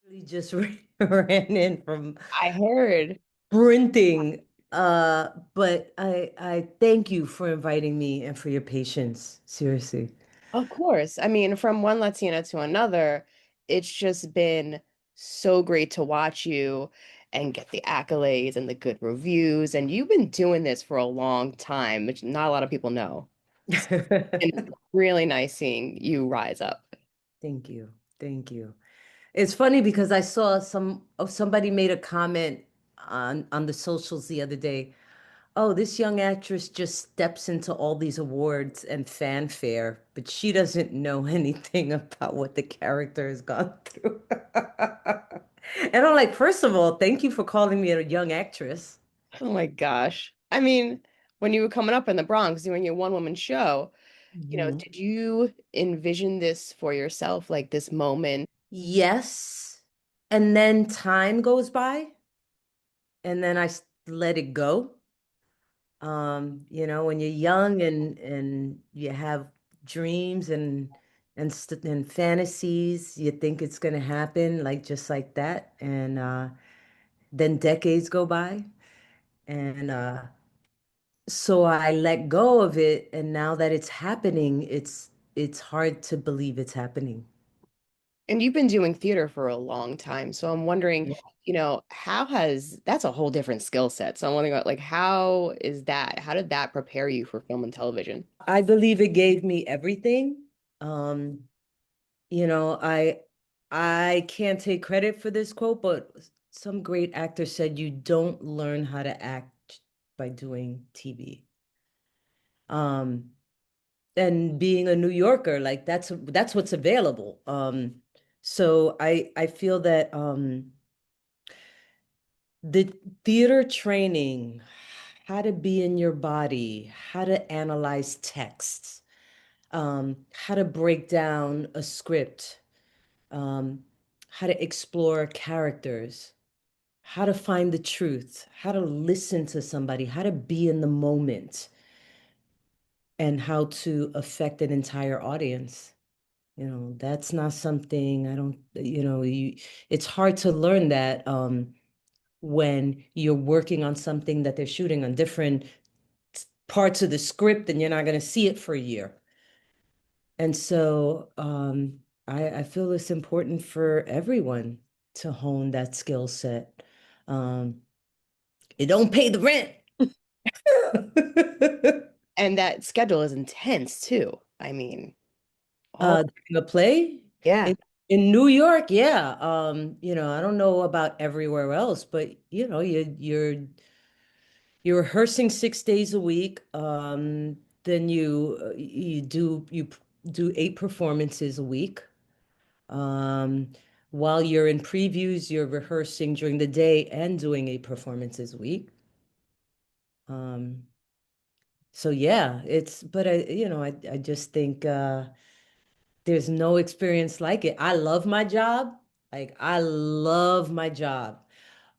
Really just ran in from I heard. sprinting. But I thank you for inviting me and for your patience. Seriously. Of course. I mean, from one Latina to another, it's just been so great to watch you and get the accolades and the good reviews. And you've been doing this for a long time, which not a lot of people know. So it's been really nice seeing you rise up. Thank you. Thank you. It's funny because I saw somebody made a comment on the socials the other day. Oh, this young actress just steps into all these awards and fanfare, but she doesn't know anything about what the character has gone through. And I'm like, first of all, thank you for calling me a young actress. Oh my gosh. I mean, when you were coming up in the Bronx doing your one-woman show, Mhm. did you envision this for yourself, like this moment? Yes. And then time goes by, and then let it go. When you're young and you have dreams and fantasies, you think it's gonna happen like just like that. And then decades go by, and so I let go of it, and now that it's happening, it's hard to believe it's happening. And you've been doing theater for a long time, so I'm wondering, how has that's a whole different skill set. So I'm wondering, like, how is that? How did that prepare you for film and television? I believe it gave me everything. Um, I can't take credit for this quote, but some great actor said you don't learn how to act by doing TV. Um, and being a New Yorker, like that's what's available. So I feel that the theater training, how to be in your body, how to analyze texts, how to break down a script, um, how to explore characters, how to find the truth, how to listen to somebody, how to be in the moment, and how to affect an entire audience. That's not something I don't, it's hard to learn that when you're working on something that they're shooting on different parts of the script and you're not going to see it for a year. And so I feel it's important for everyone to hone that skill set. Um, it don't pay the rent. And that schedule is intense too. I mean, oh Doing a play yeah, in, in New York, yeah. I don't know about everywhere else, but you're rehearsing 6 days a week. Then you do 8 performances a week. Um, while you're in previews, you're rehearsing during the day and doing 8 performances a week. Um, so yeah, but I just think there's no experience like it. I love my job. Like I love my job.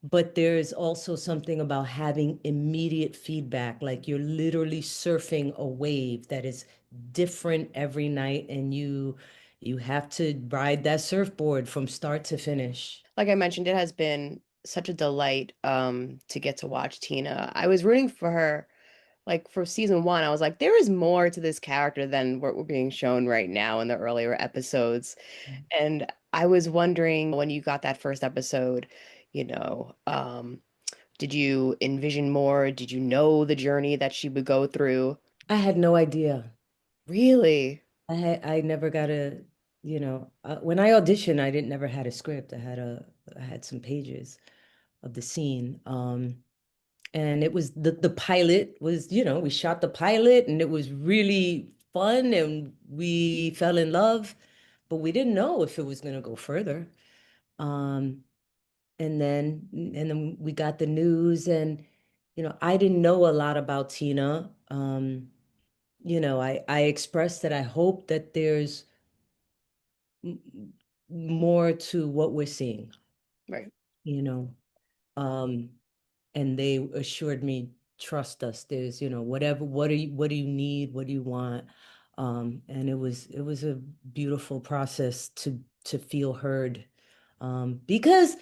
But there's also something about having immediate feedback. Like you're literally surfing a wave that is different every night, and you have to ride that surfboard from start to finish. like I mentioned, it has been such a delight to get to watch Tina. I was rooting for her. Like for season one, I was like, there is more to this character than what we're being shown right now in the earlier episodes. And I was wondering when you got that first episode, did you envision more? Did you know the journey that she would go through? I had no idea. Really? I never got when I auditioned, I didn't never had a script. I had some pages of the scene. And it was the pilot was, we shot the pilot and it was really fun and we fell in love, but we didn't know if it was going to go further. Um, and then we got the news and I didn't know a lot about Tina. I expressed that I hope that there's m- more to what we're seeing, Right. you know. Um, and they assured me, trust us. There's, whatever, what do you need? What do you want? And it was a beautiful process to feel heard. Because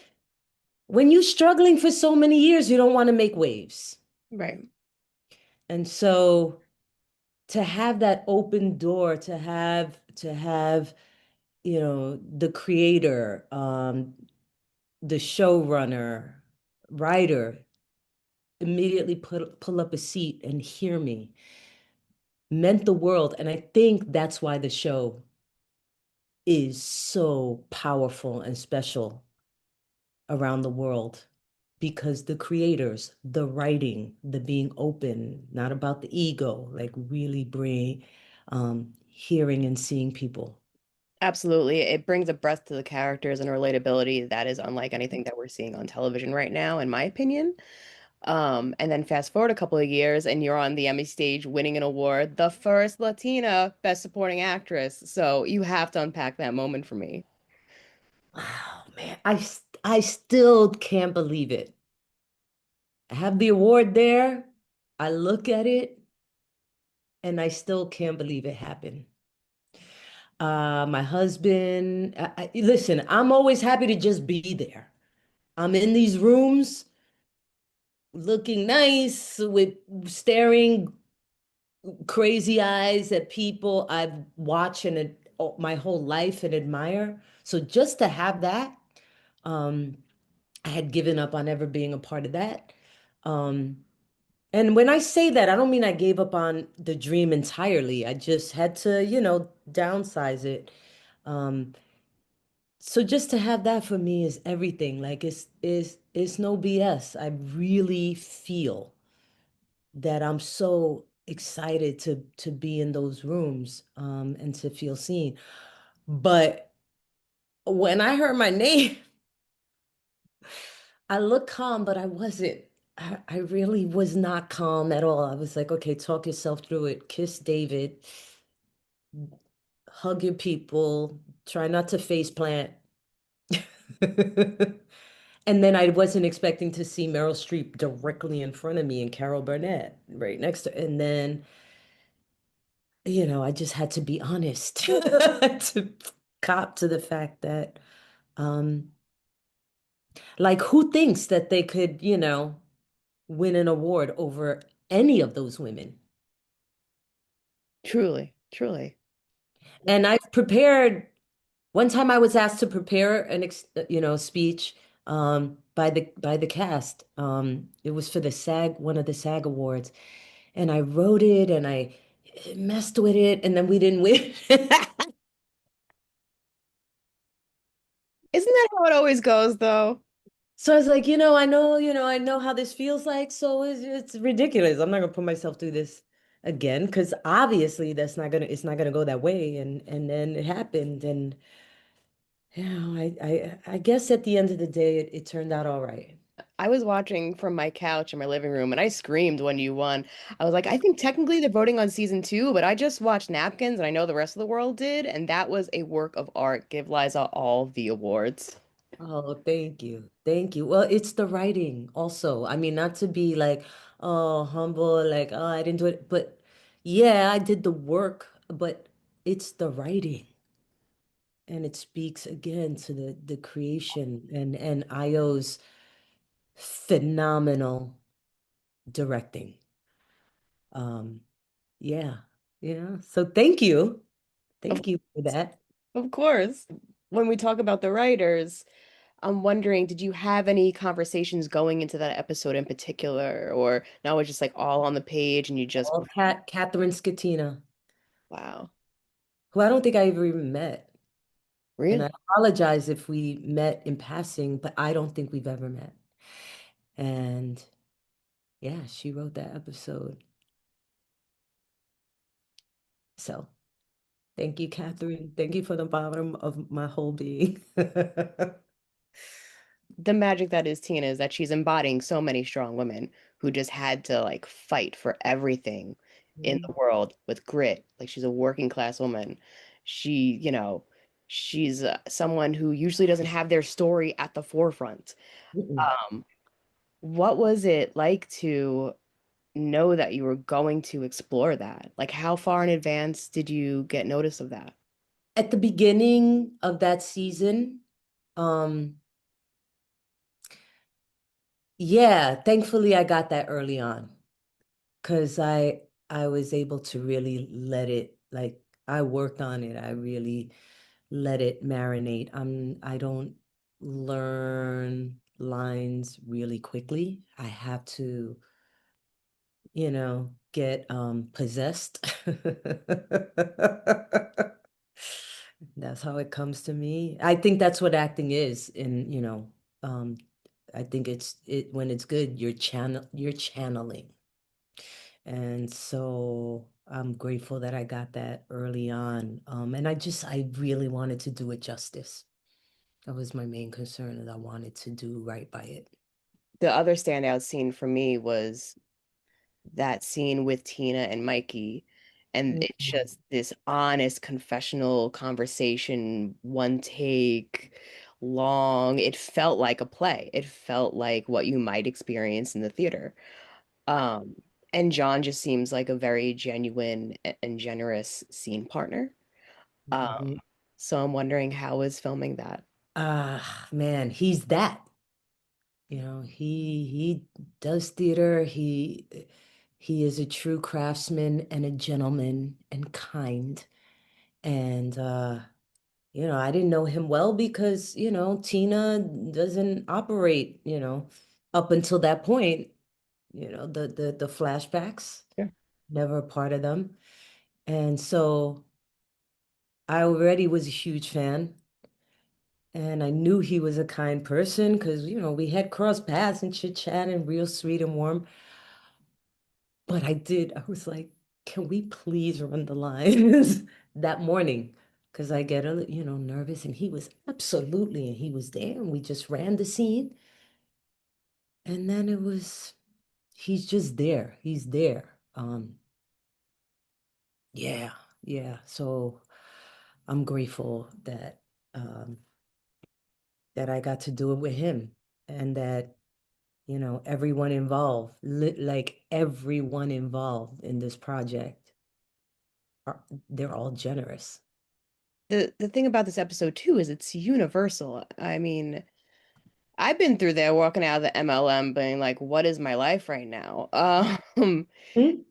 when you're struggling for so many years, you don't want to make waves. Right. And so to have that open door, to have, the creator, the showrunner, writer immediately pull up a seat and hear me meant the world. And I think that's why the show is so powerful and special around the world because the creators, the writing, the being open, not about the ego, like really bring hearing and seeing people. Absolutely. It brings a breadth to the characters and a relatability that is unlike anything that we're seeing on television right now, in my opinion. And then fast forward a couple of years and you're on the Emmy stage winning an award, the first Latina Best Supporting Actress. So you have to unpack that moment for me. Wow, man, I still can't believe it. I have the award there. I look at it and I still can't believe it happened. My husband, listen, I'm always happy to just be there. I'm in these rooms looking nice with staring crazy eyes at people I've watched my whole life and admire. So just to have that, um, I had given up on ever being a part of that. Um, and when I say that, I don't mean I gave up on the dream entirely. I just had to, downsize it. Um, so just to have that for me is everything. Like it's no BS. I really feel that I'm so excited to be in those rooms and to feel seen. But when I heard my name, I looked calm, but I wasn't. I really was not calm at all. I was like, okay, talk yourself through it. Kiss David, hug your people, try not to face plant. And then I wasn't expecting to see Meryl Streep directly in front of me and Carol Burnett right next to, and then I just had to be honest to cop to the fact that, um, like, who thinks that they could, win an award over any of those women? Truly, truly. And I've prepared, one time I was asked to prepare speech, by the cast. It was for the SAG, one of the SAG awards. And I wrote it and I messed with it, and then we didn't win. Isn't that how it always goes, though? So I was like, I know how this feels like, so it's ridiculous. I'm not gonna put myself through this again because obviously it's not gonna go that way. And then it happened, and I guess at the end of the day, it turned out all right. I was watching from my couch in my living room and I screamed when you won. I was like, I think technically they're voting on season two, but I just watched Napkins and I know the rest of the world did, and that was a work of art. Give Liza all the awards. Oh, thank you. Thank you. Well, it's the writing also. I mean, not to be like, oh, humble, like, oh, I didn't do it, but yeah, I did the work, but it's the writing. And it speaks again to the creation and Io's phenomenal directing. Um, yeah, yeah. So thank you. Of, Thank you for that. of course. When we talk about the writers, I'm wondering, did you have any conversations going into that episode in particular, or now it's just like all on the page and you just, All Catherine Scatina, wow, who I don't think I ever even met. And I really? apologize if we met in passing, but I don't think we've ever met. And yeah, she wrote that episode. So thank you, Catherine. Thank you for the bottom of my whole being. The magic that is Tina is that she's embodying so many strong women who just had to like fight for everything in the Mhm. world with grit. Like she's a working class woman. She, she's someone who usually doesn't have their story at the forefront. Mm-mm. Um, what was it like to know that you were going to explore that? Like, how far in advance did you get notice of that? At the beginning of that season, Um, yeah, thankfully I got that early on because I was able to really let it like I worked on it. I really let it marinate. I don't learn lines really quickly. I have to, get possessed. That's how it comes to me. I think that's what acting is. And, um, I think it when it's good, you're channeling. And so I'm grateful that I got that early on. And I really wanted to do it justice. That was my main concern, that I wanted to do right by it. The other standout scene for me was that scene with Tina and Mikey. And it's Mhm. just this honest confessional conversation, one take, long. It felt like a play. It felt like what you might experience in the theater. Um, and John just seems like a very genuine and generous scene partner. Um, Mhm. so I'm wondering how is filming that? Ah, man, he's that. He does theater. He is a true craftsman and a gentleman and kind. And I didn't know him well because, Tina doesn't operate, up until that point, the flashbacks, Yeah. never a part of them. And so I already was a huge fan. And I knew he was a kind person because, we had crossed paths and chit chat and real sweet and warm. But I was like, can we please run the lines that morning? Because I get nervous. And he was absolutely, and he was there. And we just ran the scene. And then he's just there. He's there. Yeah, yeah. So I'm grateful um, that I got to do it with him and that everyone involved, like everyone involved in this project, they're all generous. The thing about this episode too is it's universal. I mean, I've been through there walking out of the MLM being like, what is my life right now? Hmm?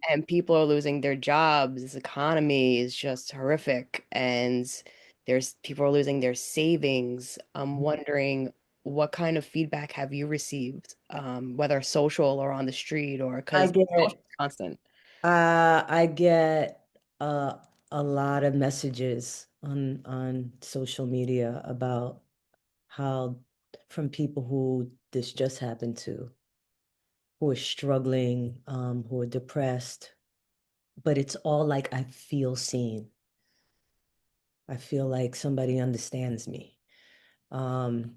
And people are losing their jobs. This economy is just horrific. And there's people are losing their savings. I'm wondering what kind of feedback have you received, whether social or on the street or I because social get is constant. I get a lot of messages on social media about how from people who this just happened to, who are struggling, who are depressed, but it's all like I feel seen. I feel like somebody understands me. Um,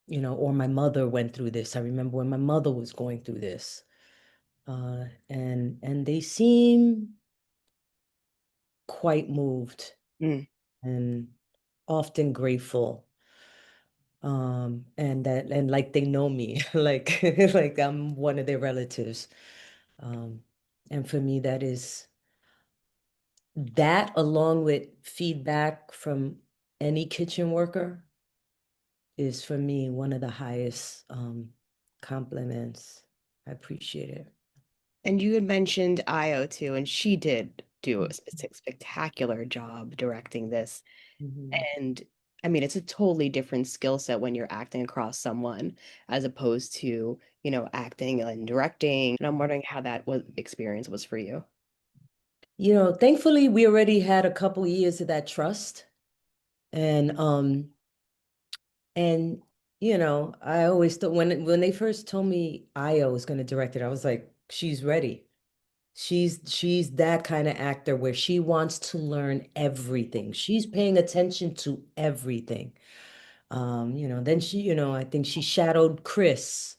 or my mother went through this. I remember when my mother was going through this. And they seem quite moved Mm. and often grateful. And like they know me, like like I'm one of their relatives. Um, and for me, that along with feedback from any kitchen worker is for me one of the highest compliments. I appreciate it. And you had mentioned Io too, and she did do a spectacular job directing this. Mhm. And I mean, it's a totally different skill set when you're acting across someone as opposed to, acting and directing. And I'm wondering how that was experience was for you. Thankfully, we already had a couple years of that trust, and and I always thought when they first told me Io was going to direct it, I was like, she's ready. She's that kind of actor where she wants to learn everything. She's paying attention to everything. Then I think she shadowed Chris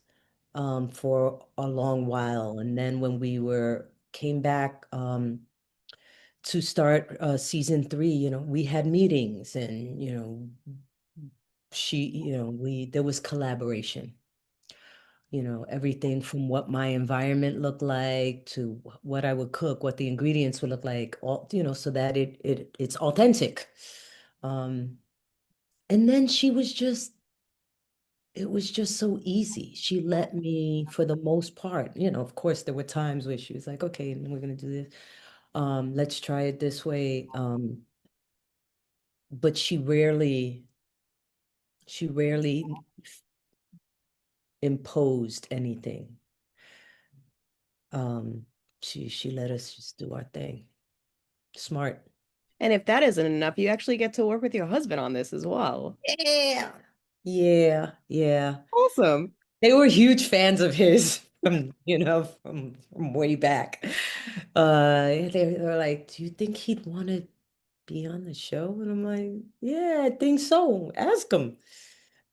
for a long while. And then when we were came back to start season 3, we had meetings and we there was collaboration. Everything from what my environment looked like to what I would cook, what the ingredients would look like, all, so that it's authentic. Um, and then she was just it was just so easy. She let me, for the most part, of course, there were times where she was like, okay, we're gonna do this. Let's try it this way. But she rarely imposed anything. Um, she let us just do our thing. Smart. And if that isn't enough, you actually get to work with your husband on this as well. Yeah. Yeah, yeah. Awesome. They were huge fans of his from way back. They were like, "Do you think he'd want to be on the show?" And I'm like, "Yeah, I think so. Ask him."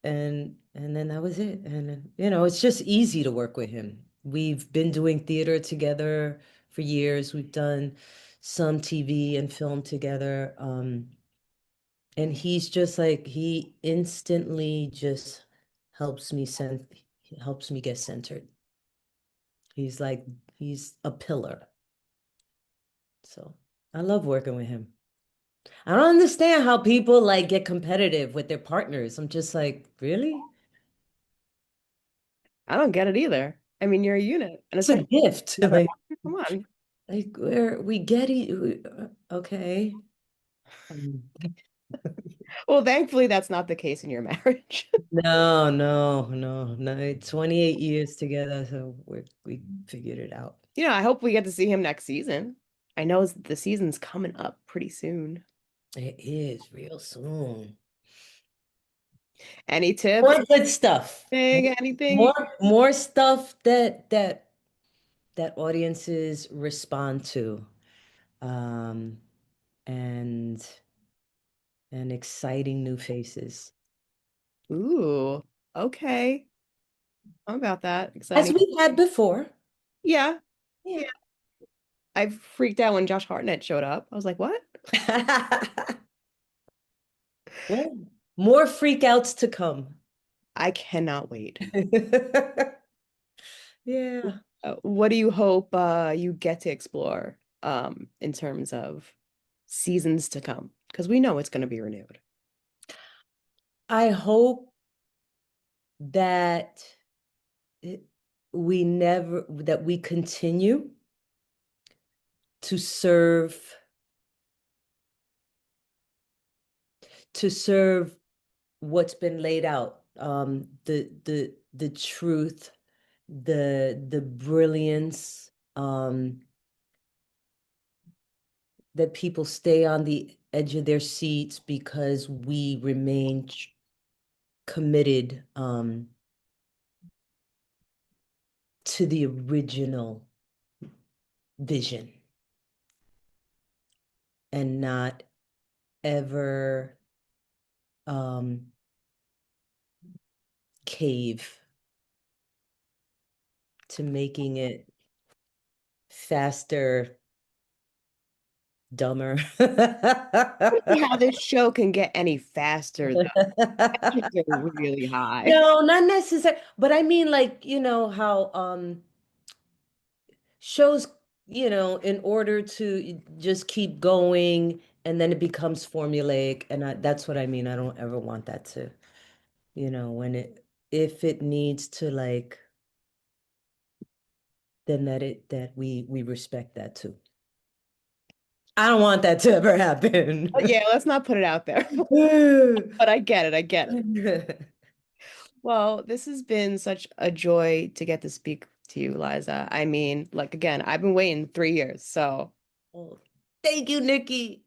And then that was it. And it's just easy to work with him. We've been doing theater together for years. We've done some TV and film together. And he's just like he instantly just helps me get centered. He's like he's a pillar. So I love working with him. I don't understand how people like get competitive with their partners. I'm just like, really? I don't get it either. I mean, you're a unit, and It's a especially gift. another actor. Come on. Like where we get it. Okay. Um, Well, thankfully, that's not the case in your marriage. no, no, no, no. 28 years together, so we figured it out. I hope we get to see him next season. I know the season's coming up pretty soon. It is real soon. Any tips? More good stuff. Anything? More stuff that audiences respond to. Um, and exciting new faces. Ooh, okay. I'm about that. As Exciting. we had before. Yeah. Yeah. I freaked out when Josh Hartnett showed up. I was like, what? Well, more freakouts to come. I cannot wait. Yeah. What do you hope you get to explore in terms of seasons to come? Because we know it's going to be renewed. I hope that it, we continue to serve what's been laid out, the truth, the brilliance, that people stay on the edge of their seats because we remain committed, to the original vision and not ever um, cave to making it faster, dumber. How this show can get any faster, though. Just get really high. No, not necessarily. But I mean, like, how shows, in order to just keep going and then it becomes formulaic. And that's what I mean. I don't ever want that to, when if it needs to like, then that we respect that too. I don't want that to ever But happen. yeah, let's not put it out there. But I get it. I get it. Well, this has been such a joy to get to speak to you, Liza. I mean, like again, I've been waiting 3 years, so Oh, thank you, Nikki.